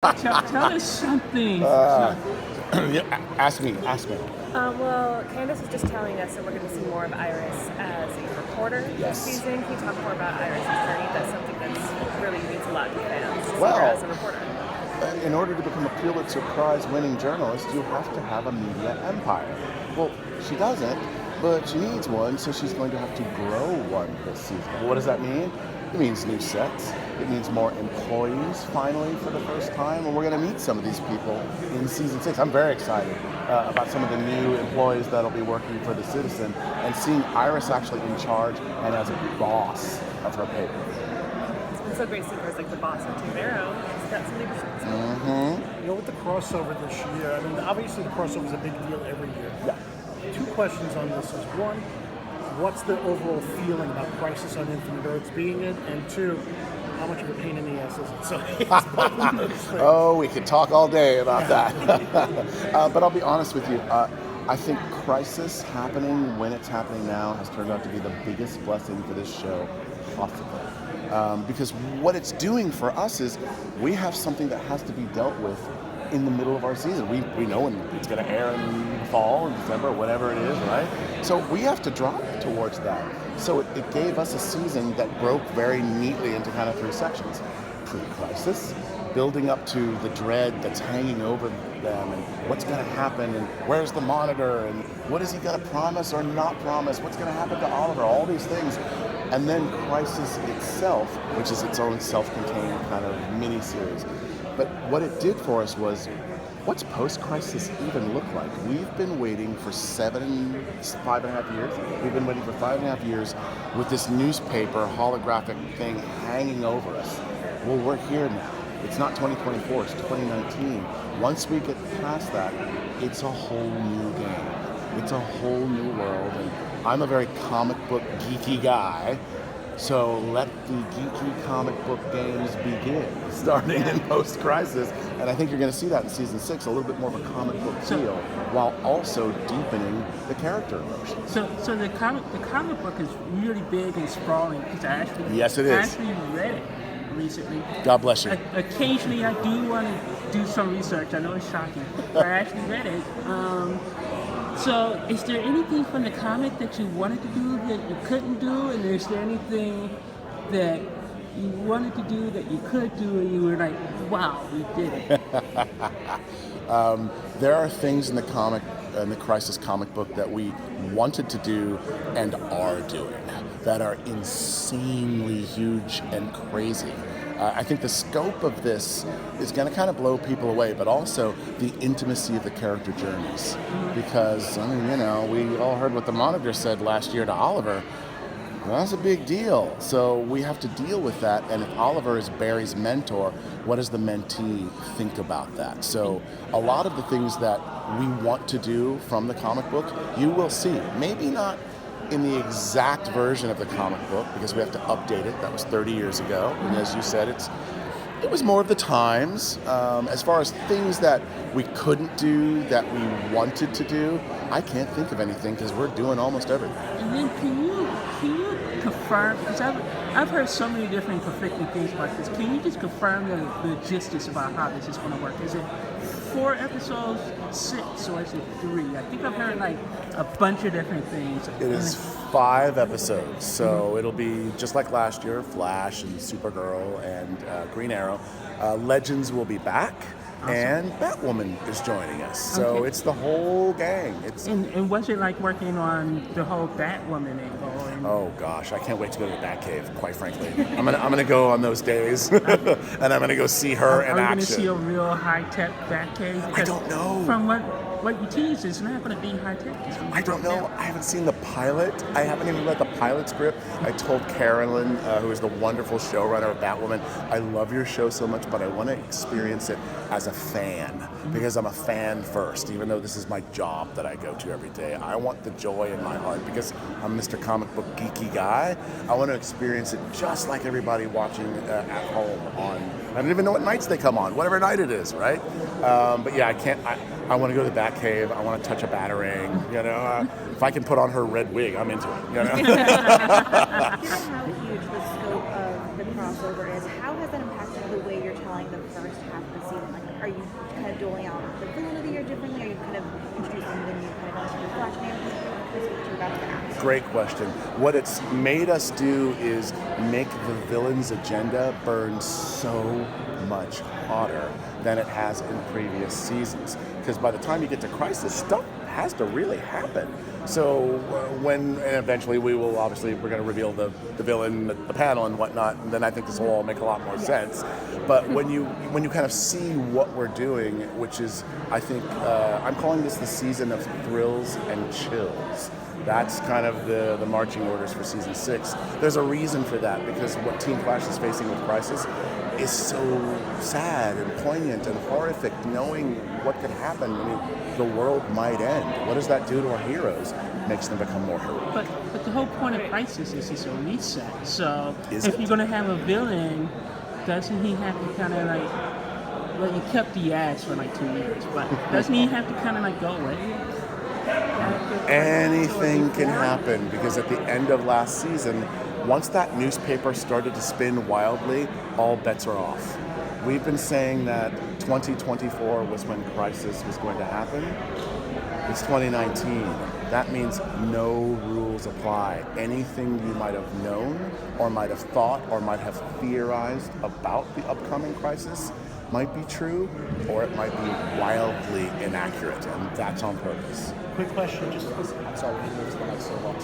Tell us something. Yeah, ask me. Well, Candace was just telling us that we're going to see more of Iris as a reporter Yes. this season. Can you talk more about Iris' journey? That's something that's really means a lot to fans to see Well, her as a reporter. In order to become a Pulitzer Prize winning journalist, you have to have a media empire. Well, she doesn't, but she needs one, so she's going to have to grow one this season. What does that mean? It means new sets. It means more employees, finally, for the first time. And we're going to meet some of these people in season 6. I'm very excited about some of the new employees that'll be working for The Citizen and seeing Iris actually in charge and as a boss of her paper. It's so great seeing her as like the boss of Team Arrow. She's got some leadership. Mm-hmm. You know, with the crossover this year, I mean, obviously the crossover is a big deal every year. Yeah. Two questions on this is, one, what's the overall feeling about Crisis on Infinite Earths being it? And two, how much of a pain in the ass is it? So it's both of those things. Oh, we could talk all day about that. But I'll be honest with you. I think Crisis happening when it's happening now has turned out to be the biggest blessing for this show possible. Because what it's doing for us is we have something that has to be dealt with in the middle of our season. We know when it's going to air in the fall, in December, whatever it is, right? So we have to drive towards that. So it gave us a season that broke very neatly into kind of 3 sections. Pre-crisis, building up to the dread that's hanging over them and what's going to happen and where's the monitor and what is he going to promise or not promise, what's going to happen to Oliver, all these things. And then Crisis itself, which is its own self-contained kind of mini-series. But what it did for us was, what's post-crisis even look like? We've been waiting for 5.5 years. We've been waiting for 5.5 years with this newspaper holographic thing hanging over us. Well, we're here now. It's not 2024, it's 2019. Once we get past that, it's a whole new game. It's a whole new world. And I'm a very comic book geeky guy. So let the geeky comic book games begin, starting in post-crisis. And I think you're going to see that in season 6, a little bit more of a comic book feel, while also deepening the character emotions. So the comic book is really big and sprawling because Yes, it is. I actually read it recently. God bless you. Occasionally, I do want to do some research. I know it's shocking, but I actually read it. So, is there anything from the comic that you wanted to do that you couldn't do, and is there anything that you wanted to do that you could do, and you were like, "Wow, we did it"? There are things in the Crisis comic book that we wanted to do and are doing that are insanely huge and crazy. I think the scope of this is going to kind of blow people away, but also the intimacy of the character journeys. Because, I mean, you know, we all heard what the monitor said last year to Oliver. Well, that's a big deal. So we have to deal with that. And if Oliver is Barry's mentor, what does the mentee think about that? So a lot of the things that we want to do from the comic book, you will see. Maybe not in the exact version of the comic book, because we have to update it. That was 30 years ago. And as you said, it was more of the times. As far as things that we couldn't do that we wanted to do, I can't think of anything because we're doing almost everything. And then can you confirm, because I've heard so many different conflicting things about this, can you just confirm the logistics about how this is going to work? Is it 4 episodes, 6, or is it 3? I think I've heard like a bunch of different things. It is 5 episodes, so it'll be just like last year, Flash and Supergirl and Green Arrow. Legends will be back. Awesome. And Batwoman is joining us, so okay. It's the whole gang. And what's it like working on the whole Batwoman angle? Oh gosh, I can't wait to go to the Batcave. Quite frankly, I'm gonna go on those days, and I'm gonna go see her in action. Are we gonna see a real high-tech Batcave? I don't know. From what you tease, it's not going to be high-tech. I don't know. I haven't seen the pilot. I haven't even read the pilot script. I told Carolyn, who is the wonderful showrunner of Batwoman, I love your show so much, but I want to experience it as a fan, because I'm a fan first, even though this is my job that I go to every day. I want the joy in my heart, because I'm Mr. Comic Book Geeky Guy. I want to experience it just like everybody watching at home on, I don't even know what nights they come on, whatever night it is, right? But yeah, I want to go to the Batcave. I want to touch a Batarang. You know, if I can put on her red wig, I'm into it. You know? Given how huge the scope of the crossover is, how has that impacted the way you're telling the first half of the season? forgot to ask. Great question. What it's made us do is make the villain's agenda burn so much hotter than it has in previous seasons. Because by the time you get to Crisis, stuff has to really happen. So and eventually we're going to reveal the villain at the panel and whatnot, and then I think this will all make a lot more sense. But when you kind of see what we're doing, which is, I think, I'm calling this the season of thrills and chills. That's kind of the marching orders for season 6. There's a reason for that, because what Team Flash is facing with Crisis is so sad and poignant and horrific, knowing what could happen. I mean, the world might end. What does that do to our heroes? Makes them become more heroic. But the whole point of Crisis is it's a reset. So Is if it? you're going to have a villain, doesn't he have to kind of like, well, you kept the ass for like 2 years, but doesn't he have to kind of like go away? Anything can happen, because at the end of last season, once that newspaper started to spin wildly, all bets are off. We've been saying that 2024 was when Crisis was going to happen. It's 2019. That means no rules apply. Anything you might have known or might have thought or might have theorized about the upcoming Crisis might be true, or it might be wildly inaccurate, and that's on purpose. Quick question, just I'm sorry, we didn't notice the lights so long.